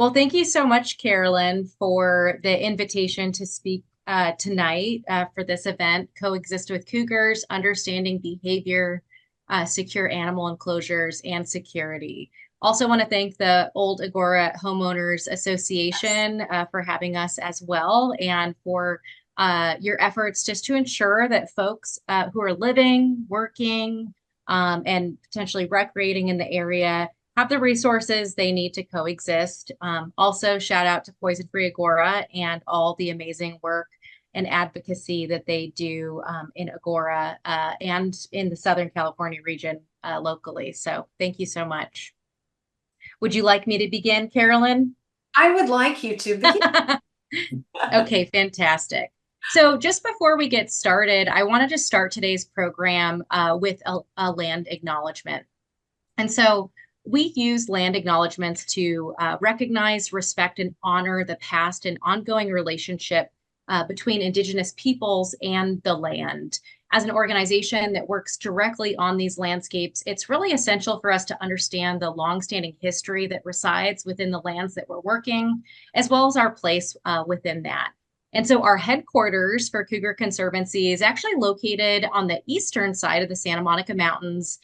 Well, thank you so much, Carolyn, for the invitation to speak tonight for this event, Coexist with Cougars, Understanding Behavior, Secure Animal Enclosures, and Security. Also want to thank the Old Agora Homeowners Association for having us as well, and for your efforts just to ensure that folks who are living, working, and potentially recreating in the area have the resources they need to coexist. Also, shout out to Poison Free Agora and all the amazing work and advocacy that they do in Agora and in the Southern California region locally. So thank you so much. Would you like me to begin, Carolyn? I would like you to begin. Okay, fantastic. So just before we get started, I wanted to start today's program with a land acknowledgement. And so we use land acknowledgements to recognize, respect, and honor the past and ongoing relationship between Indigenous peoples and the land. As an organization that works directly on these landscapes, it's really essential for us to understand the longstanding history that resides within the lands that we're working, as well as our place within that. And so our headquarters for Cougar Conservancy is actually located on the eastern side of the Santa Monica Mountains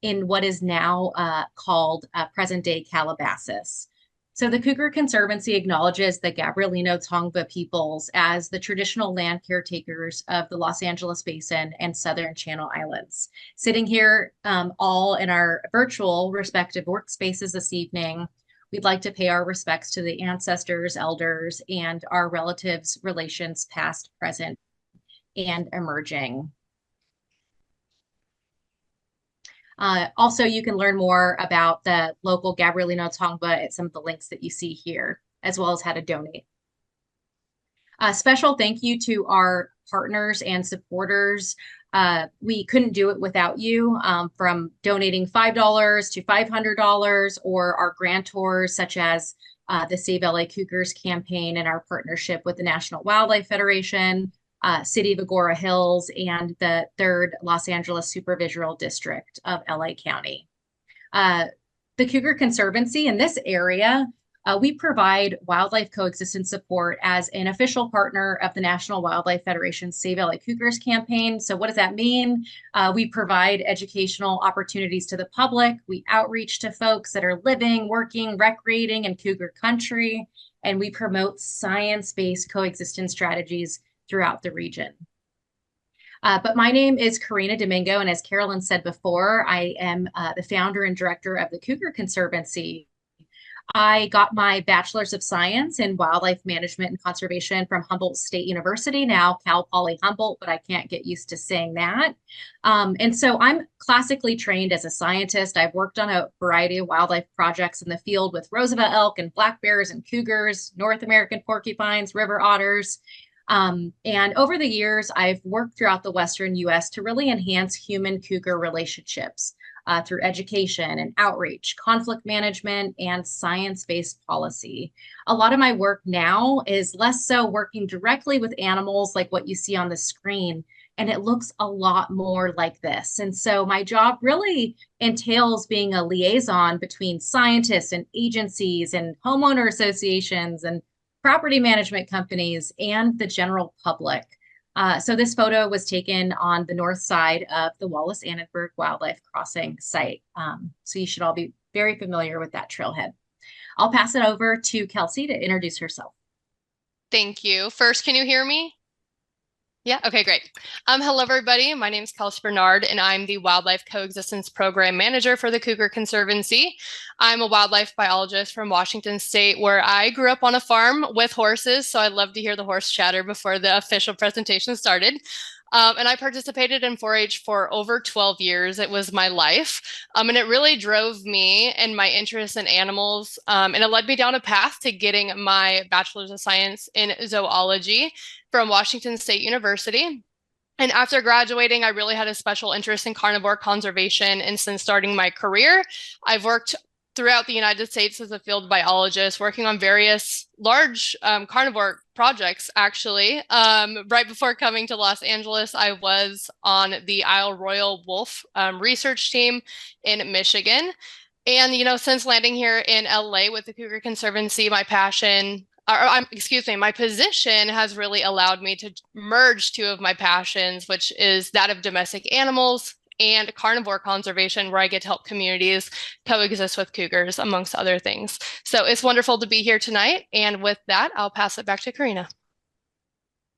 in what is now called present-day Calabasas. So the Cougar Conservancy acknowledges the Gabrielino Tongva peoples as the traditional land caretakers of the Los Angeles Basin and Southern Channel Islands. Sitting here all in our virtual respective workspaces this evening, we'd like to pay our respects to the ancestors, elders, and our relatives' relations past, present, and emerging. Also, you can learn more about the local Gabrielino Tongva at some of the links that you see here, as well as how to donate. A special thank you to our partners and supporters. We couldn't do it without you, from donating $5 to $500, or our grantors such as the Save LA Cougars campaign and our partnership with the National Wildlife Federation, City of Agora Hills, and the 3rd Los Angeles Supervisional District of LA County. The Cougar Conservancy in this area, we provide wildlife coexistence support as an official partner of the National Wildlife Federation's Save LA Cougars campaign. So what does that mean? We provide educational opportunities to the public. We outreach to folks that are living, working, recreating in Cougar country, and we promote science-based coexistence strategies throughout the region. But my name is Korina Domingo, and as Carolyn said before, I am the founder and director of the Cougar Conservancy. I got my Bachelor's of Science in Wildlife Management and Conservation from Humboldt State University, now Cal Poly Humboldt, but I can't get used to saying that. And so I'm classically trained as a scientist. I've worked on a variety of wildlife projects in the field with Roosevelt elk and black bears and cougars, North American porcupines, river otters. And over the years, I've worked throughout the Western US to really enhance human-cougar relationships through education and outreach, conflict management, and science-based policy. A lot of my work now is less so working directly with animals like what you see on the screen, and it looks a lot more like this. And so my job really entails being a liaison between scientists and agencies and homeowner associations and property management companies and the general public. So this photo was taken on the north side of the Wallace-Annenberg Wildlife Crossing site. So you should all be very familiar with that trailhead. I'll pass it over to Kelsy to introduce herself. Thank you. First, can you hear me? Yeah, okay, great. Hello, everybody. My name is Kelsy Bernard, and I'm the Wildlife Coexistence Program Manager for the Cougar Conservancy. I'm a wildlife biologist from Washington State, where I grew up on a farm with horses, so I'd love to hear the horse chatter before the official presentation started. And I participated in 4-H for over 12 years. It was my life. And it really drove me and my interest in animals. And it led me down a path to getting my Bachelor's of Science in Zoology from Washington State University. And after graduating, I really had a special interest in carnivore conservation. And since starting my career, I've worked throughout the United States as a field biologist, working on various large carnivore projects, actually. Right before coming to Los Angeles, I was on the Isle Royale Wolf research team in Michigan. And, since landing here in LA with the Cougar Conservancy, my passion, excuse me, my position has really allowed me to merge two of my passions, which is that of domestic animals and carnivore conservation, where I get to help communities coexist with cougars, amongst other things. So it's wonderful to be here tonight. And with that, I'll pass it back to Korina.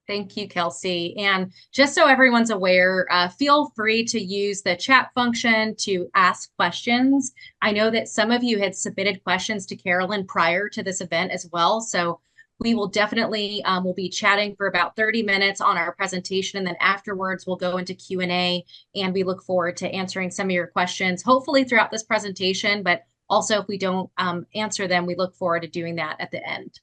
Thank you, Kelsy. And just so everyone's aware, feel free to use the chat function to ask questions. I know that some of you had submitted questions to Carolyn prior to this event as well. So we will definitely, we'll be chatting for about 30 minutes on our presentation. And then afterwards, we'll go into Q&A. And we look forward to answering some of your questions, hopefully throughout this presentation. But also, if we don't answer them, we look forward to doing that at the end.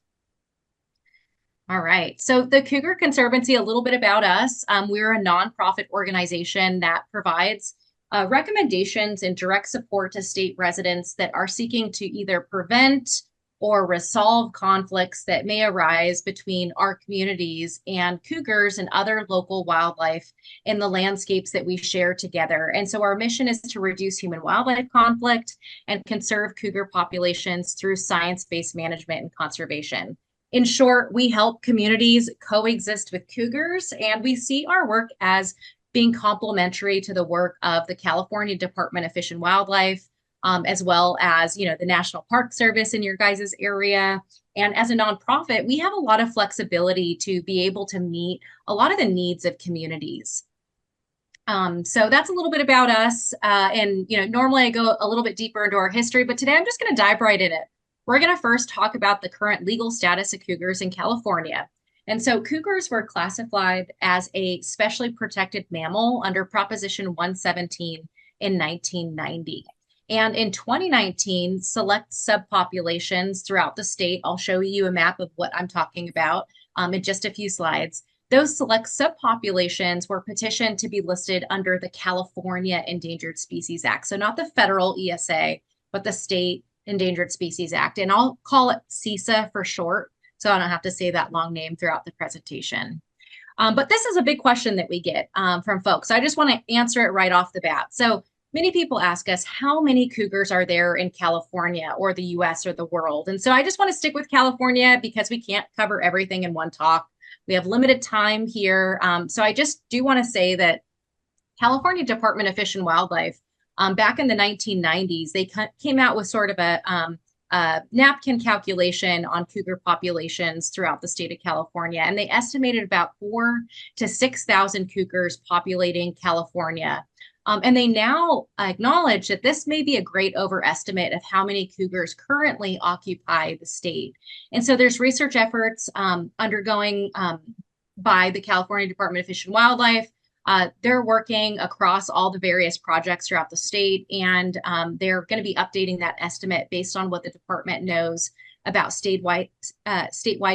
All right. So the Cougar Conservancy, a little bit about us. We're a nonprofit organization that provides recommendations and direct support to state residents that are seeking to either prevent or resolve conflicts that may arise between our communities and cougars and other local wildlife in the landscapes that we share together. And so our mission is to reduce human-wildlife conflict and conserve cougar populations through science-based management and conservation. In short, we help communities coexist with cougars, and we see our work as being complementary to the work of the California Department of Fish and Wildlife, as well as, the National Park Service in your guys' area. And as a nonprofit, we have a lot of flexibility to be able to meet a lot of the needs of communities. So that's a little bit about us. And, normally I go a little bit deeper into our history, but today I'm just going to dive right in it. We're going to first talk about the current legal status of cougars in California. And so cougars were classified as a specially protected mammal under Proposition 117 in 1990. And in 2019, select subpopulations throughout the state, I'll show you a map of what I'm talking about in just a few slides. Those select subpopulations were petitioned to be listed under the California Endangered Species Act. So not the federal ESA, but the state Endangered Species Act. And I'll call it CESA for short, so I don't have to say that long name throughout the presentation. But this is a big question that we get from folks. So I just want to answer it right off the bat. So many people ask us, how many cougars are there in California or the US or the world? And so I just want to stick with California because we can't cover everything in one talk. We have limited time here. So I just do want to say that California Department of Fish and Wildlife, back in the 1990s, they came out with sort of a napkin calculation on cougar populations throughout the state of California. And they estimated about 4,000 to 6,000 cougars populating California. And they now acknowledge that this may be a great overestimate of how many cougars currently occupy the state. And so there's research efforts undergoing by the California Department of Fish and Wildlife. They're working across all the various projects throughout the state, and they're going to be updating that estimate based on what the department knows about statewide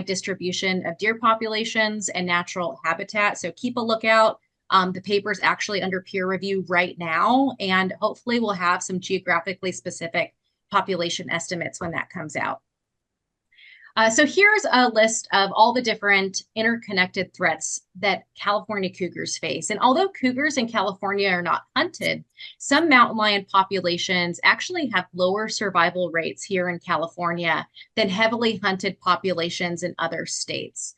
distribution of deer populations and natural habitat. So keep a lookout. The paper's actually under peer review right now, and hopefully we'll have some geographically specific population estimates when that comes out. So here's a list of all the different interconnected threats that California cougars face. And although cougars in California are not hunted, some mountain lion populations actually have lower survival rates here in California than heavily hunted populations in other states.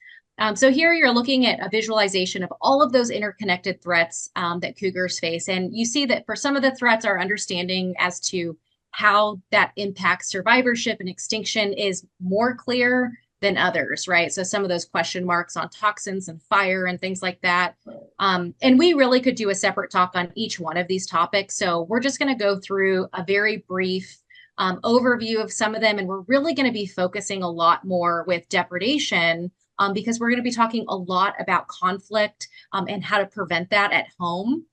So here you're looking at a visualization of all of those interconnected threats that cougars face. And you see that for some of the threats, our understanding as to how that impacts survivorship and extinction is more clear than others, right? So some of those question marks on toxins and fire and things like that. And we really could do a separate talk on each one of these topics. So we're just going to go through a very brief overview of some of them. And we're really going to be focusing a lot more with depredation because we're going to be talking a lot about conflict and how to prevent that at home.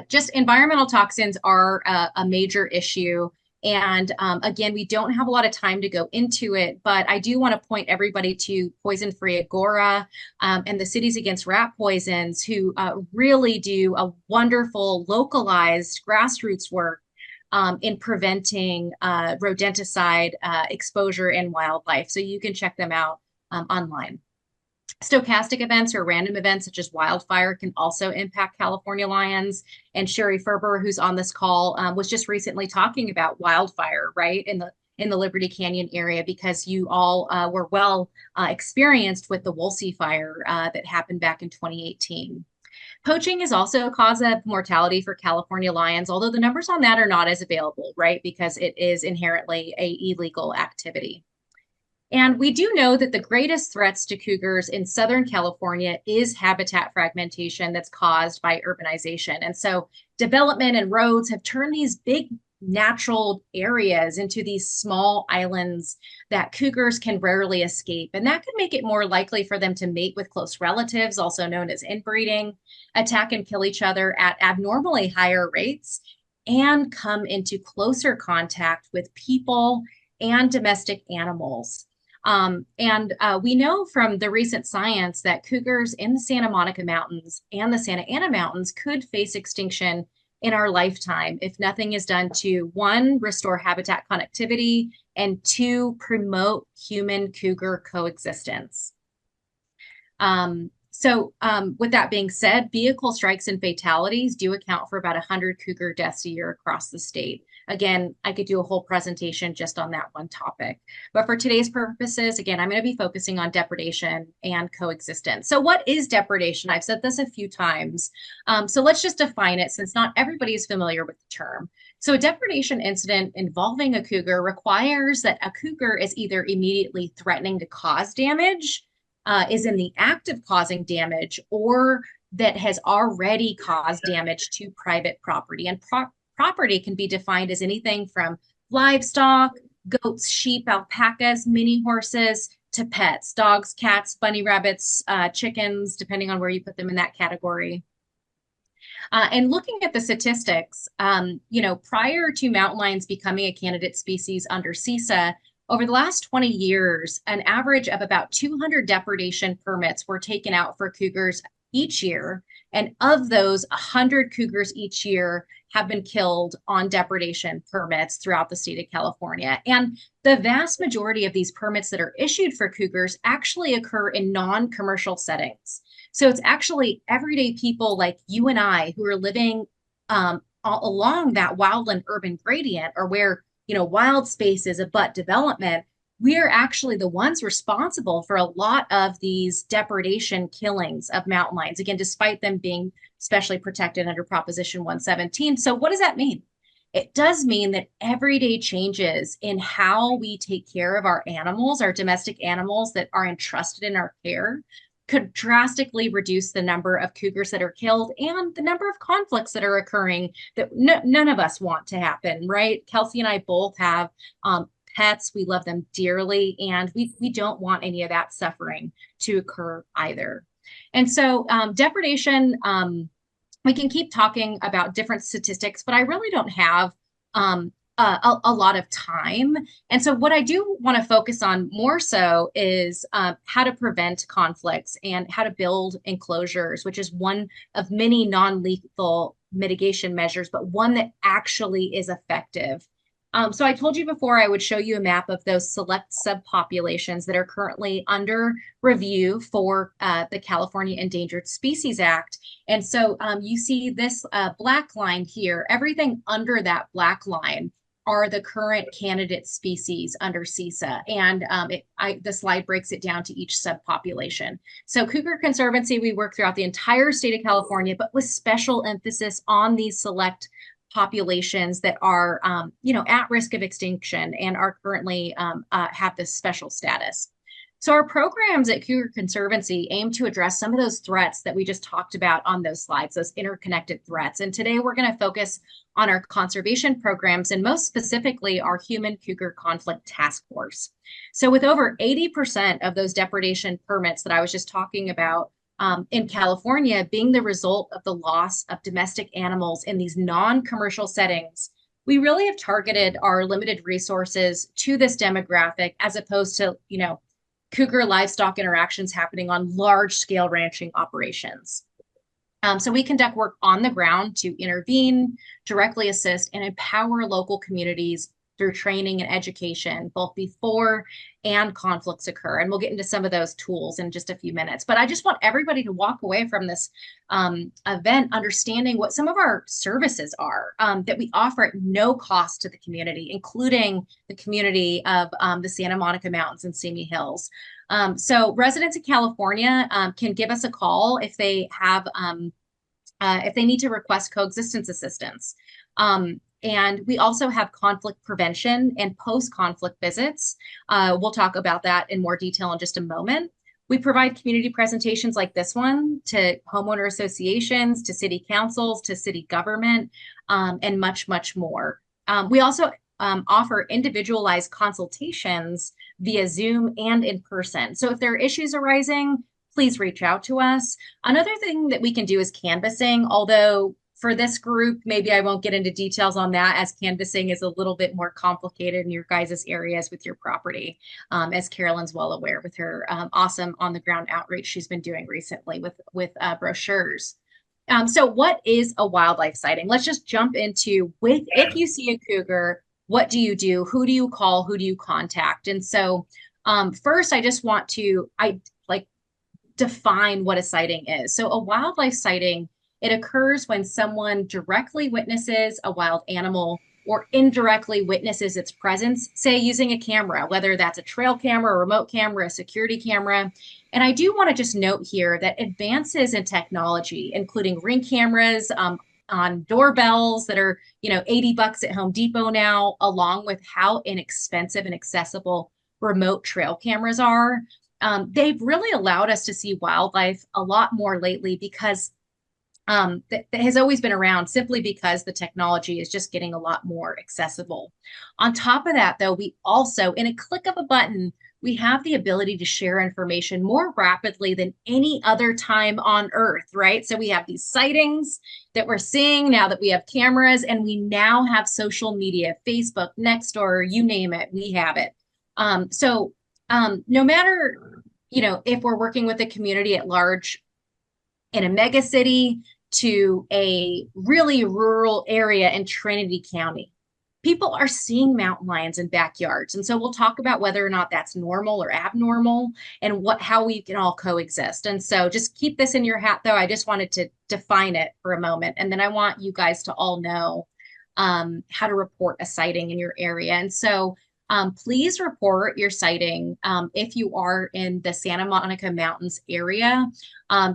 Just environmental toxins are a major issue. And again, we don't have a lot of time to go into it, but I do want to point everybody to Poison Free Agora and the Cities Against Rat Poisons, who really do a wonderful localized grassroots work in preventing rodenticide exposure in wildlife. So you can check them out online. Stochastic events or random events such as wildfire can also impact California lions. And Sherry Ferber, who's on this call, was just recently talking about wildfire, right, in the Liberty Canyon area, because you all were well experienced with the Woolsey fire that happened back in 2018. Poaching is also a cause of mortality for California lions, although the numbers on that are not as available, right, because it is inherently a illegal activity. And we do know that the greatest threats to cougars in Southern California is habitat fragmentation that's caused by urbanization. And so development and roads have turned these big natural areas into these small islands that cougars can rarely escape. And that could make it more likely for them to mate with close relatives, also known as inbreeding, attack and kill each other at abnormally higher rates, and come into closer contact with people and domestic animals. We know from the recent science that cougars in the Santa Monica Mountains and the Santa Ana Mountains could face extinction in our lifetime if nothing is done to, one, restore habitat connectivity, and two, promote human cougar coexistence. With that being said, vehicle strikes and fatalities do account for about 100 cougar deaths a year across the state. Again, I could do a whole presentation just on that one topic. But for today's purposes, again, I'm going to be focusing on depredation and coexistence. So what is depredation? I've said this a few times. So let's just define it, since not everybody is familiar with the term. So a depredation incident involving a cougar requires that a cougar is either immediately threatening to cause damage, is in the act of causing damage, or that has already caused damage to private property. And property can be defined as anything from livestock, goats, sheep, alpacas, mini horses, to pets, dogs, cats, bunny rabbits, chickens, depending on where you put them in that category. And looking at the statistics, prior to mountain lions becoming a candidate species under CISA, over the last 20 years, an average of about 200 depredation permits were taken out for cougars each year. And of those, 100 cougars each year have been killed on depredation permits throughout the state of California. And the vast majority of these permits that are issued for cougars actually occur in non-commercial settings. So it's actually everyday people like you and I who are living along that wildland urban gradient, or where wild spaces abut development. We are actually the ones responsible for a lot of these depredation killings of mountain lions, again, despite them being specially protected under Proposition 117. So what does that mean? It does mean that everyday changes in how we take care of our animals, our domestic animals that are entrusted in our care, could drastically reduce the number of cougars that are killed and the number of conflicts that are occurring that none of us want to happen, right? Kelsy and I both have pets. We love them dearly, and we don't want any of that suffering to occur either. And so depredation, we can keep talking about different statistics, but I really don't have a lot of time. And so what I do want to focus on more so is how to prevent conflicts and how to build enclosures, which is one of many non-lethal mitigation measures, but one that actually is effective. So I told you before I would show you a map of those select subpopulations that are currently under review for the California Endangered Species Act. And so you see this black line here. Everything under that black line are the current candidate species under CISA. And the slide breaks it down to each subpopulation. So Cougar Conservancy, we work throughout the entire state of California, but with special emphasis on these select populations that are, at risk of extinction and are currently have this special status. So our programs at Cougar Conservancy aim to address some of those threats that we just talked about on those slides, those interconnected threats. And today we're going to focus on our conservation programs, and most specifically our Human Cougar Conflict Task Force. So with over 80% of those depredation permits that I was just talking about in California being the result of the loss of domestic animals in these non-commercial settings, we really have targeted our limited resources to this demographic, as opposed to, cougar livestock interactions happening on large-scale ranching operations. So we conduct work on the ground to intervene, directly assist, and empower local communities through training and education, both before and conflicts occur. And we'll get into some of those tools in just a few minutes. But I just want everybody to walk away from this event understanding what some of our services are that we offer at no cost to the community, including the community of the Santa Monica Mountains and Simi Hills. So residents of California can give us a call if they have if they need to request coexistence assistance. And we also have conflict prevention and post-conflict visits. We'll talk about that in more detail in just a moment. We provide community presentations like this one to homeowner associations, to city councils, to city government, and much, much more. We also offer individualized consultations via Zoom and in person. So if there are issues arising, please reach out to us. Another thing that we can do is canvassing, although for this group, maybe I won't get into details on that, as canvassing is a little bit more complicated in your guys' areas with your property, as Carolyn's well aware with her awesome on-the-ground outreach she's been doing recently with brochures. So what is a wildlife sighting? Let's just jump into if you see a cougar, what do you do? Who do you call? Who do you contact? And so first, I just want to define what a sighting is. So a wildlife sighting, it occurs when someone directly witnesses a wild animal or indirectly witnesses its presence, say using a camera, whether that's a trail camera, a remote camera, a security camera. And I do want to just note here that advances in technology, including Ring cameras, on doorbells that are, $80 at Home Depot now, along with how inexpensive and accessible remote trail cameras are, they've really allowed us to see wildlife a lot more lately because that has always been around, simply because the technology is just getting a lot more accessible. On top of that, though, we also, in a click of a button, we have the ability to share information more rapidly than any other time on Earth, right? So we have these sightings that we're seeing now that we have cameras, and we now have social media, Facebook, Nextdoor, you name it, we have it. No matter, if we're working with a community at large in a mega city to a really rural area in Trinity County, people are seeing mountain lions in backyards. And so we'll talk about whether or not that's normal or abnormal and how we can all coexist. And so just keep this in your hat, though. I just wanted to define it for a moment. And then I want you guys to all know how to report a sighting in your area. And so please report your sighting if you are in the Santa Monica Mountains area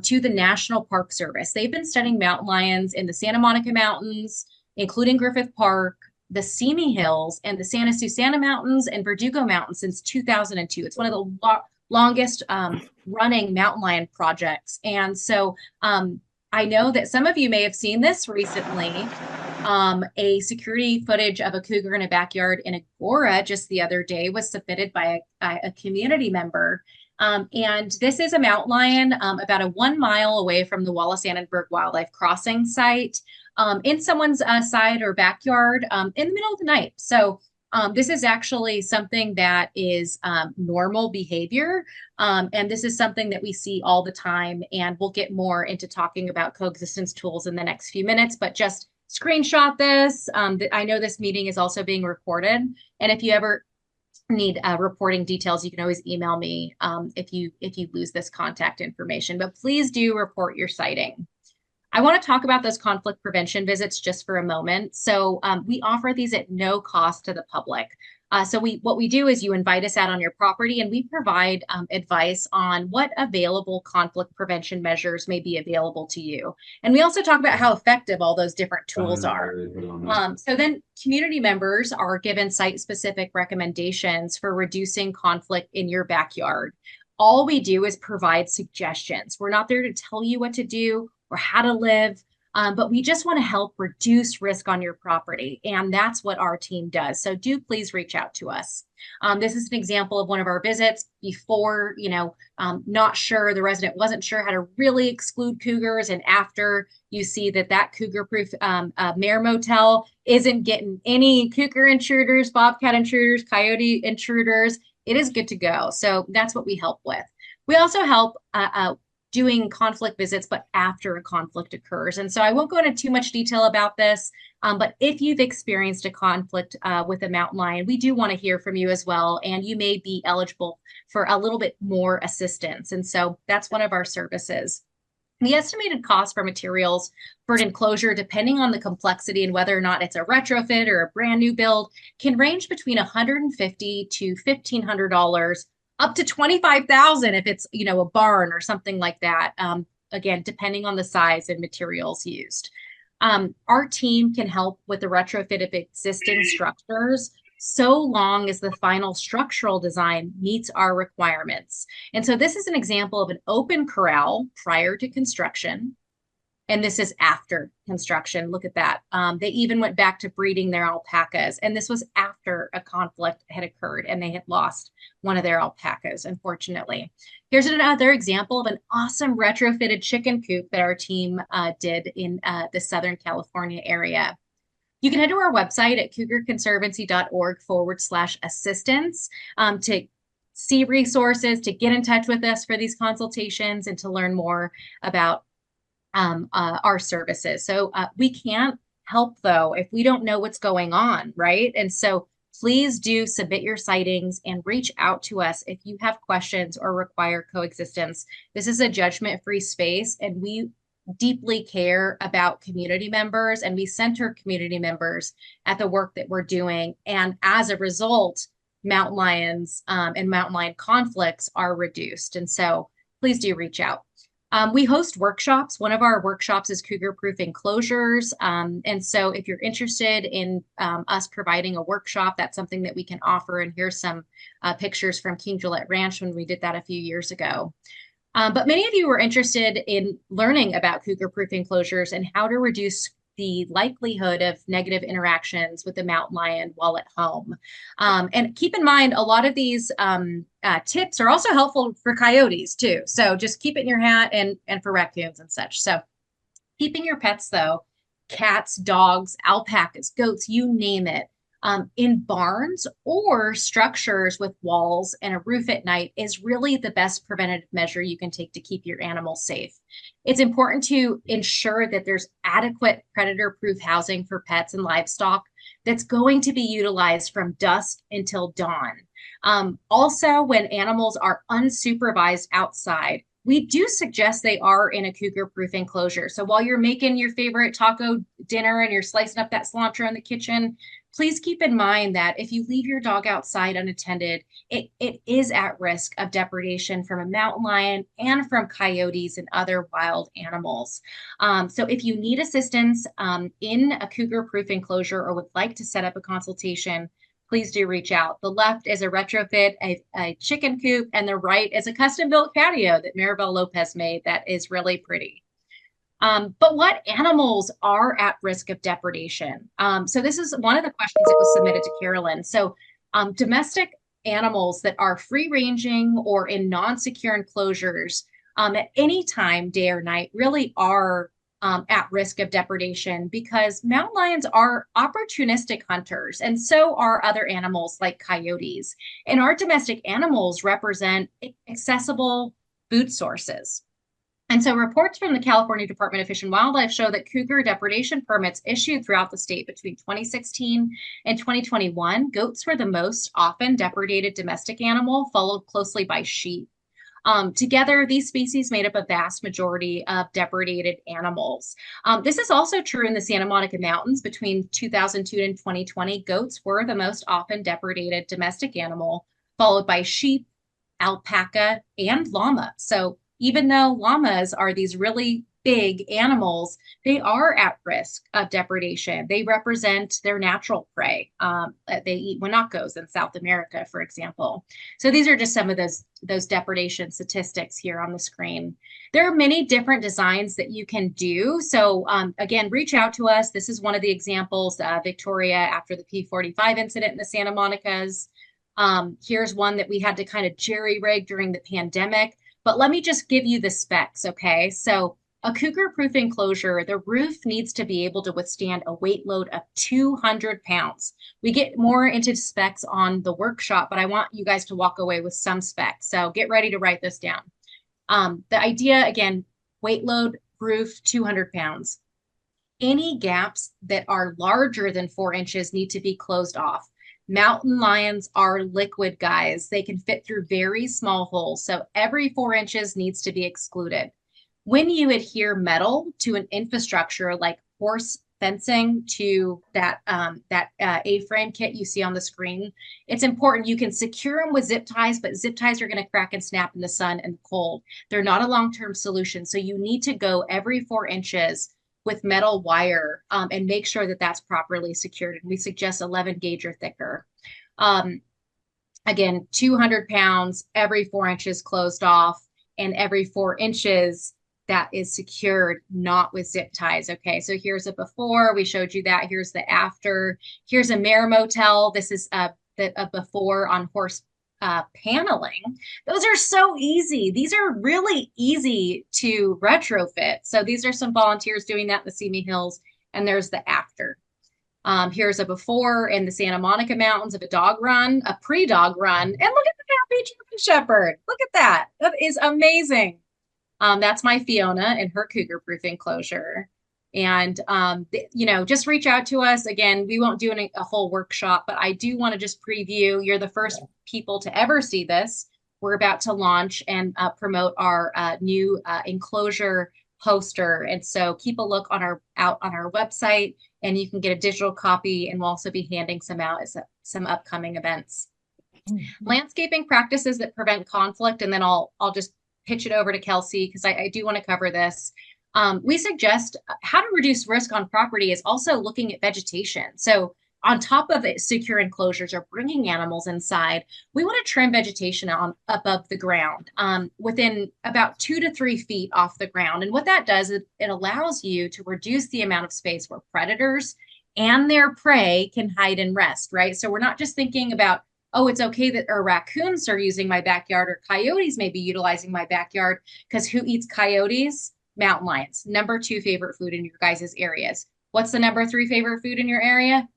to the National Park Service. They've been studying mountain lions in the Santa Monica Mountains, including Griffith Park, the Simi Hills, and the Santa Susana Mountains and Verdugo Mountains since 2002. It's one of the longest running mountain lion projects. And so I know that some of you may have seen this recently. A security footage of a cougar in a backyard in Agora just the other day was submitted by a community member. And this is a mountain lion about a 1 mile away from the Wallace-Annenberg Wildlife Crossing site in someone's side or backyard in the middle of the night. So this is actually something that is normal behavior. And this is something that we see all the time. And we'll get more into talking about coexistence tools in the next few minutes, but just screenshot this. I know this meeting is also being recorded. And if you ever need reporting details, you can always email me if you lose this contact information. But please do report your sighting. I want to talk about those conflict prevention visits just for a moment. So we offer these at no cost to the public. So what we do is you invite us out on your property, and we provide advice on what available conflict prevention measures may be available to you. And we also talk about how effective all those different tools are. So then community members are given site-specific recommendations for reducing conflict in your backyard. All we do is provide suggestions. We're not there to tell you what to do or how to live. But we just want to help reduce risk on your property. And that's what our team does. So do please reach out to us. This is an example of one of our visits before, not sure, the resident wasn't sure how to really exclude cougars. And after you see that cougar-proof Mare Motel isn't getting any cougar intruders, bobcat intruders, coyote intruders, it is good to go. So that's what we help with. We also help doing conflict visits, but after a conflict occurs. And so I won't go into too much detail about this, but if you've experienced a conflict with a mountain lion, we do want to hear from you as well. And you may be eligible for a little bit more assistance. And so that's one of our services. The estimated cost for materials for an enclosure, depending on the complexity and whether or not it's a retrofit or a brand new build, can range between $150 to $1,500, up to $25,000 if it's, you know, a barn or something like that. Again, depending on the size and materials used. Our team can help with the retrofit of existing structures, so long as the final structural design meets our requirements. And so this is an example of an open corral prior to construction. And this is after construction. Look at that. They even went back to breeding their alpacas. And this was after a conflict had occurred and they had lost one of their alpacas, unfortunately. Here's another example of an awesome retrofitted chicken coop that our team did in the Southern California area. You can head to our website at cougarconservancy.org/assistance to see resources, to get in touch with us for these consultations, and to learn more about our services. So we can't help, though, if we don't know what's going on, right? And so please do submit your sightings and reach out to us if you have questions or require coexistence. This is a judgment-free space, and we deeply care about community members, and we center community members at the work that we're doing. And as a result, mountain lions and mountain lion conflicts are reduced. And so please do reach out. We host workshops. One of our workshops is cougar-proof enclosures. And so if you're interested in us providing a workshop, that's something that we can offer. And here's some pictures from King Gillette Ranch when we did that a few years ago. But many of you were interested in learning about cougar-proof enclosures and how to reduce the likelihood of negative interactions with the mountain lion while at home. And keep in mind, a lot of these tips are also helpful for coyotes too. So just keep it in your hat, and for raccoons and such. So keeping your pets, though, cats, dogs, alpacas, goats, you name it, in barns or structures with walls and a roof at night is really the best preventative measure you can take to keep your animals safe. It's important to ensure that there's adequate predator-proof housing for pets and livestock that's going to be utilized from dusk until dawn. Also, when animals are unsupervised outside, we do suggest they are in a cougar-proof enclosure. So while you're making your favorite taco dinner and you're slicing up that cilantro in the kitchen, please keep in mind that if you leave your dog outside unattended, it is at risk of depredation from a mountain lion and from coyotes and other wild animals. So if you need assistance in a cougar-proof enclosure or would like to set up a consultation, please do reach out. The left is a retrofit, a chicken coop, and the right is a custom-built patio that Maribel Lopez made that is really pretty. But what animals are at risk of depredation? So this is one of the questions that was submitted to Carolyn. So domestic animals that are free-ranging or in non-secure enclosures at any time, day or night, really are at risk of depredation because mountain lions are opportunistic hunters, and so are other animals like coyotes. And our domestic animals represent accessible food sources. And so reports from the California Department of Fish and Wildlife show that cougar depredation permits issued throughout the state between 2016 and 2021. Goats were the most often depredated domestic animal, followed closely by sheep. Together, these species made up a vast majority of depredated animals. This is also true in the Santa Monica Mountains. Between 2002 and 2020, goats were the most often depredated domestic animal, followed by sheep, alpaca, and llama. So even though llamas are these really big animals, they are at risk of depredation. They represent their natural prey. They eat guanacos in South America, for example. So these are just some of those depredation statistics here on the screen. There are many different designs that you can do. So again, reach out to us. This is one of the examples, Victoria, after the P45 incident in the Santa Monicas. Here's one that we had to kind of jerry-rig during the pandemic. But let me just give you the specs, okay? So a cougar-proof enclosure, the roof needs to be able to withstand a weight load of 200 pounds. We get more into specs on the workshop, but I want you guys to walk away with some specs. So get ready to write this down. The idea, again, weight load, roof, 200 pounds. Any gaps that are larger than 4 inches need to be closed off. Mountain lions are liquid, guys. They can fit through very small holes. So every 4 inches needs to be excluded. When you adhere metal to an infrastructure like horse fencing to that A-frame kit you see on the screen, it's important. You can secure them with zip ties, but zip ties are going to crack and snap in the sun and cold. They're not a long-term solution. So you need to go every 4 inches with metal wire and make sure that that's properly secured. And we suggest 11 gauge or thicker. Again, 200 pounds, every 4 inches closed off, and every 4 inches that is secured, not with zip ties. Okay, so here's a before, we showed you that. Here's the after. Here's a mare motel. This is a before on horse paneling. Those are so easy. These are really easy to retrofit. So these are some volunteers doing that in the Simi Hills, and there's the after. Here's a before in the Santa Monica Mountains of a dog run, a pre-dog run, and look at the happy German Shepherd. Look at that. That is amazing. That's my Fiona in her cougar-proof enclosure. And, just reach out to us. Again, we won't do a whole workshop, but I do want to just preview. You're the first people to ever see this. We're about to launch and promote our new enclosure poster. And so keep a look out on our website, and you can get a digital copy, and we'll also be handing some out as some upcoming events. Landscaping practices that prevent conflict, and then I'll just pitch it over to Kelsy because I do want to cover this. We suggest how to reduce risk on property is also looking at vegetation. So on top of it, secure enclosures or bringing animals inside, we want to trim vegetation above the ground within about 2 to 3 feet off the ground. And what that does is it allows you to reduce the amount of space where predators and their prey can hide and rest, right? So we're not just thinking about, oh, it's okay that raccoons are using my backyard or coyotes may be utilizing my backyard, because who eats coyotes? Mountain lions. Number 2 favorite food in your guys' areas. What's the number 3 favorite food in your area?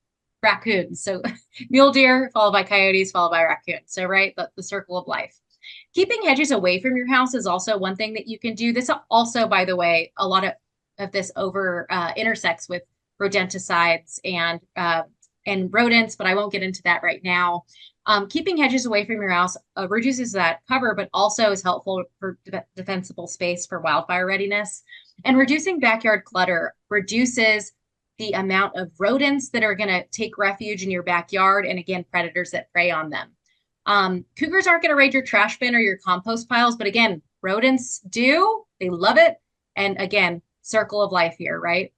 Raccoons. So mule deer, followed by coyotes, followed by raccoons. So, right, the circle of life. Keeping hedges away from your house is also one thing that you can do. This also, by the way, a lot of this intersects with rodenticides and rodents, but I won't get into that right now. Keeping hedges away from your house reduces that cover, but also is helpful for defensible space for wildfire readiness. And reducing backyard clutter reduces the amount of rodents that are going to take refuge in your backyard, and again, predators that prey on them. Cougars aren't going to raid your trash bin or your compost piles, but again, rodents do. They love it. And again, circle of life here, right?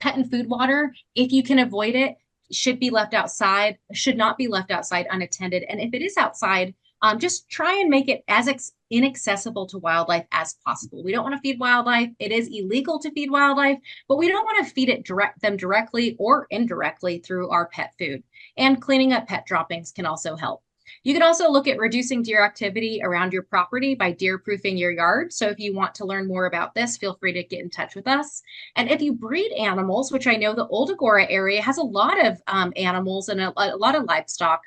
Pet and food water, if you can avoid it, should not be left outside unattended. And if it is outside, just try and make it as inaccessible to wildlife as possible. We don't want to feed wildlife. It is illegal to feed wildlife, but we don't want to feed them directly or indirectly through our pet food. And cleaning up pet droppings can also help. You can also look at reducing deer activity around your property by deer-proofing your yard. So if you want to learn more about this, feel free to get in touch with us. And if you breed animals, which I know the Old Agora area has a lot of animals and a lot of livestock,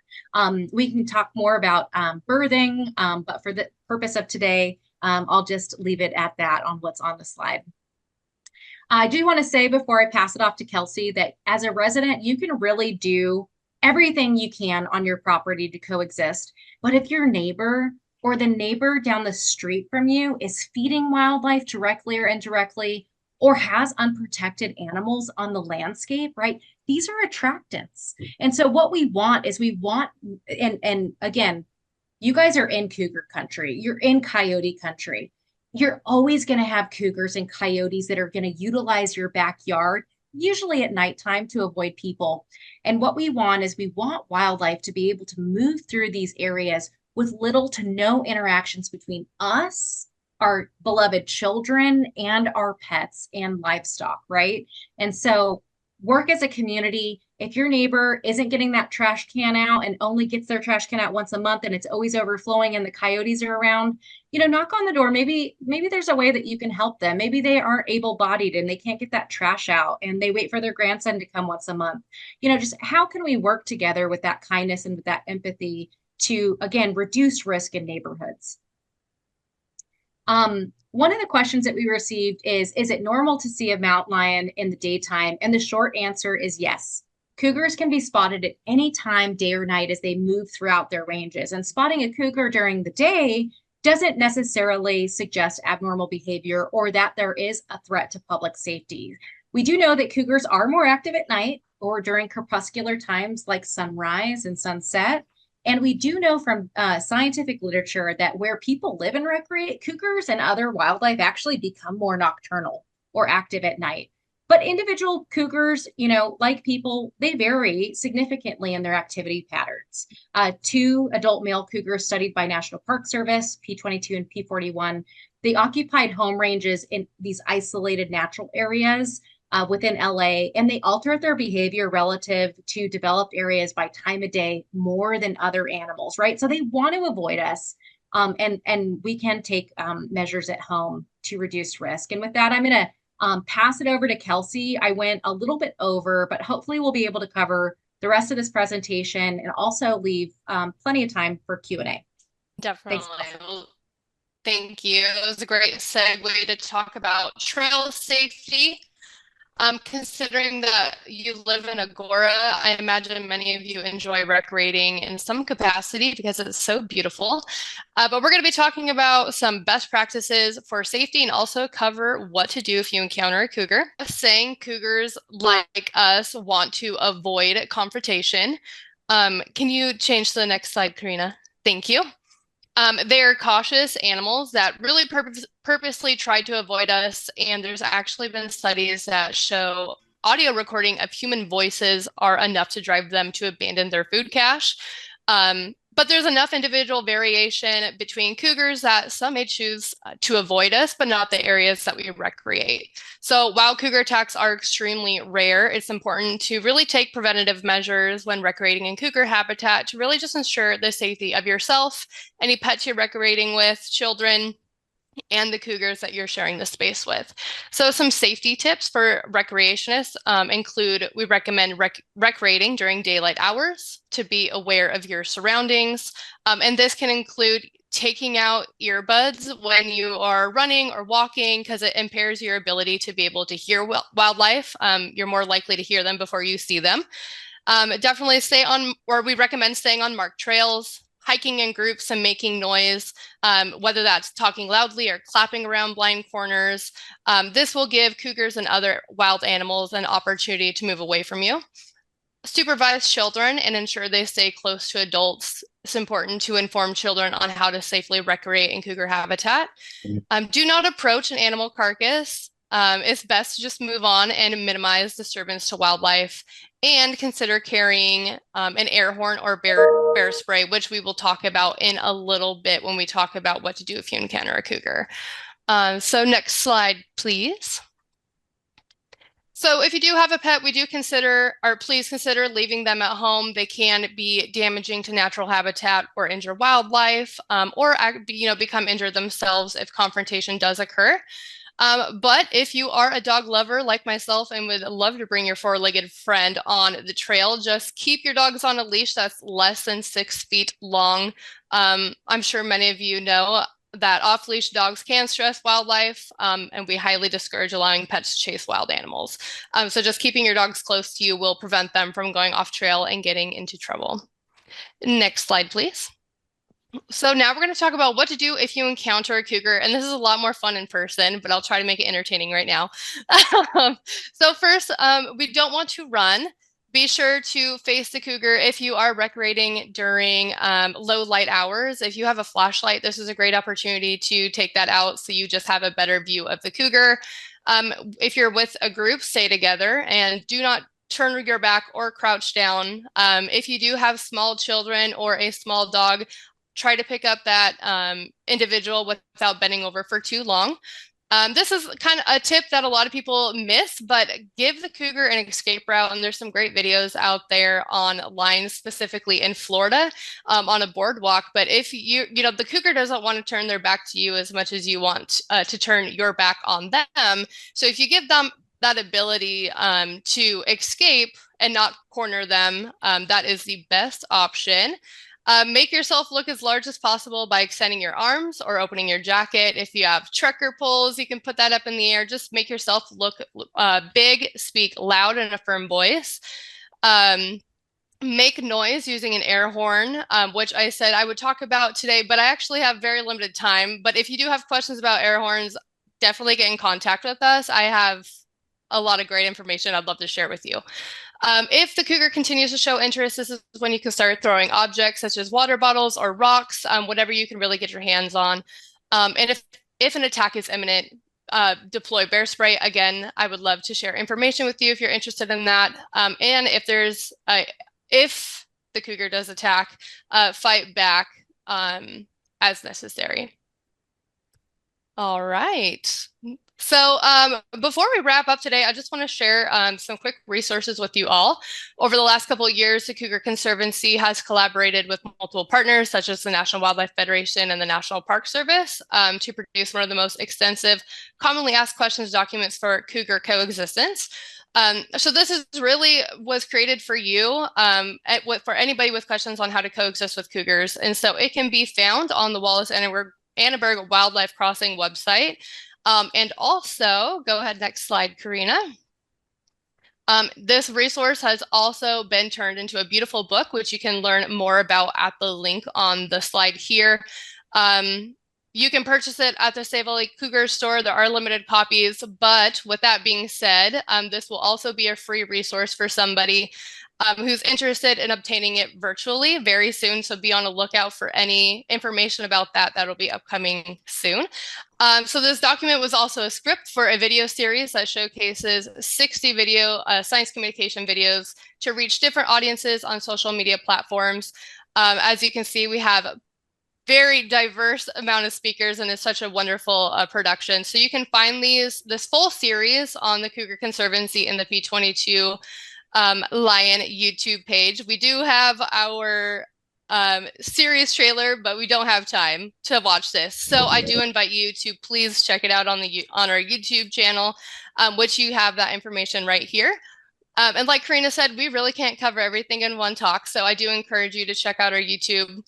we can talk more about birthing, but for the purpose of today, I'll just leave it at that on what's on the slide. I do want to say before I pass it off to Kelsy that as a resident, you can really do everything you can on your property to coexist. But if your neighbor or the neighbor down the street from you is feeding wildlife directly or indirectly, or has unprotected animals on the landscape, right? These are attractants. And so what we want is and again, you guys are in cougar country, you're in coyote country. You're always going to have cougars and coyotes that are going to utilize your backyard, usually at nighttime, to avoid people. And what we want wildlife to be able to move through these areas with little to no interactions between us, our beloved children, and our pets and livestock, right? And so work as a community. If your neighbor isn't getting that trash can out and only gets their trash can out once a month and it's always overflowing and the coyotes are around, knock on the door. Maybe there's a way that you can help them. Maybe they aren't able-bodied and they can't get that trash out and they wait for their grandson to come once a month. Just how can we work together with that kindness and with that empathy to, again, reduce risk in neighborhoods? One of the questions that we received is it normal to see a mountain lion in the daytime? And the short answer is yes. Cougars can be spotted at any time, day or night, as they move throughout their ranges. And spotting a cougar during the day doesn't necessarily suggest abnormal behavior or that there is a threat to public safety. We do know that cougars are more active at night or during crepuscular times like sunrise and sunset. And we do know from scientific literature that where people live and recreate, cougars and other wildlife actually become more nocturnal or active at night. But individual cougars, like people, they vary significantly in their activity patterns. Two adult male cougars studied by National Park Service, P22 and P41, they occupied home ranges in these isolated natural areas within LA, and they altered their behavior relative to developed areas by time of day more than other animals, right? So they want to avoid us, and we can take measures at home to reduce risk. And with that, I'm going to pass it over to Kelsy. I went a little bit over, but hopefully we'll be able to cover the rest of this presentation and also leave plenty of time for Q&A. Definitely. Thanks. Well, thank you. It was a great segue to talk about trail safety. Considering that you live in Agora, I imagine many of you enjoy recreating in some capacity because it's so beautiful. But we're going to be talking about some best practices for safety and also cover what to do if you encounter a cougar. Saying cougars, like us, want to avoid confrontation. Can you change to the next slide, Korina? Thank you. They are cautious animals that really purposely try to avoid us, and there's actually been studies that show audio recording of human voices are enough to drive them to abandon their food cache. But there's enough individual variation between cougars that some may choose to avoid us, but not the areas that we recreate. So while cougar attacks are extremely rare, it's important to really take preventative measures when recreating in cougar habitat to really just ensure the safety of yourself, any pets you're recreating with, children, and the cougars that you're sharing the space with. So some safety tips for recreationists include we recommend recreating during daylight hours to be aware of your surroundings. And this can include taking out earbuds when you are running or walking because it impairs your ability to be able to hear wildlife. You're more likely to hear them before you see them. Definitely we recommend staying on marked trails, hiking in groups and making noise, whether that's talking loudly or clapping around blind corners. This will give cougars and other wild animals an opportunity to move away from you. Supervise children and ensure they stay close to adults. It's important to inform children on how to safely recreate in cougar habitat. Do not approach an animal carcass. It's best to just move on and minimize disturbance to wildlife, and consider carrying an air horn or bear spray, which we will talk about in a little bit when we talk about what to do if you encounter a cougar. So next slide, please. So if you do have a pet, please consider leaving them at home. They can be damaging to natural habitat or injure wildlife, or become injured themselves if confrontation does occur. But if you are a dog lover like myself and would love to bring your four-legged friend on the trail, just keep your dogs on a leash that's less than 6 feet long. I'm sure many of you know that off-leash dogs can stress wildlife, and we highly discourage allowing pets to chase wild animals. So just keeping your dogs close to you will prevent them from going off trail and getting into trouble. Next slide, please. So now we're going to talk about what to do if you encounter a cougar, and this is a lot more fun in person, but I'll try to make it entertaining right now. So first, we don't want to run. Be sure to face the cougar if you are recreating during low light hours. If you have a flashlight, this is a great opportunity to take that out so you just have a better view of the cougar. If you're with a group, stay together and do not turn your back or crouch down. If you do have small children or a small dog, try to pick up that individual without bending over for too long. This is kind of a tip that a lot of people miss, but give the cougar an escape route. And there's some great videos out there online, specifically in Florida, on a boardwalk. But if the cougar doesn't want to turn their back to you as much as you want to turn your back on them. So if you give them that ability to escape and not corner them, that is the best option. Make yourself look as large as possible by extending your arms or opening your jacket. If you have trucker poles, you can put that up in the air. Just make yourself look big, speak loud and a firm voice. Make noise using an air horn, which I said I would talk about today, but I actually have very limited time. But if you do have questions about air horns, definitely get in contact with us. I have a lot of great information I'd love to share with you. If the cougar continues to show interest, this is when you can start throwing objects such as water bottles or rocks, whatever you can really get your hands on. And if an attack is imminent, deploy bear spray. Again, I would love to share information with you if you're interested in that. And if the cougar does attack, fight back as necessary. All right. So before we wrap up today, I just want to share some quick resources with you all. Over the last couple of years, the Cougar Conservancy has collaborated with multiple partners, such as the National Wildlife Federation and the National Park Service, to produce one of the most extensive commonly asked questions documents for cougar coexistence. So this was created for you, for anybody with questions on how to coexist with cougars. And so it can be found on the Wallace-Annenberg Wildlife Crossing website. And also, go ahead, next slide, Korina. This resource has also been turned into a beautiful book, which you can learn more about at the link on the slide here. You can purchase it at the Save LA Cougar store. There are limited copies, but with that being said, this will also be a free resource for somebody who's interested in obtaining it virtually very soon. So be on the lookout for any information about that. That'll be upcoming soon. So this document was also a script for a video series that showcases 60 video science communication videos to reach different audiences on social media platforms. As you can see, we have a very diverse amount of speakers, and it's such a wonderful production. So you can find this full series on the Cougar Conservancy in the P22 Lion YouTube page. We do have our series trailer, but we don't have time to watch this. So I do invite you to please check it out on our YouTube channel, which you have that information right here. And like Korina said, we really can't cover everything in one talk. So I do encourage you to check out our YouTube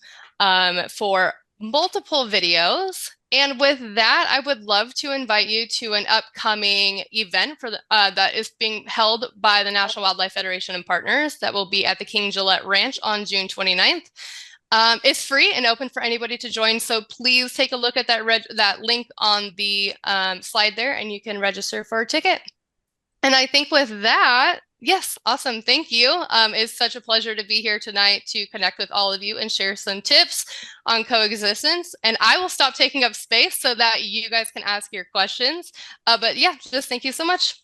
for multiple videos. And with that, I would love to invite you to an upcoming event that is being held by the National Wildlife Federation and partners that will be at the King Gillette Ranch on June 29th. It's free and open for anybody to join, so please take a look at that link on the slide there, and you can register for a ticket. And I think with that, yes, awesome. Thank you. It's such a pleasure to be here tonight to connect with all of you and share some tips on coexistence. And I will stop taking up space so that you guys can ask your questions. But yeah, just thank you so much.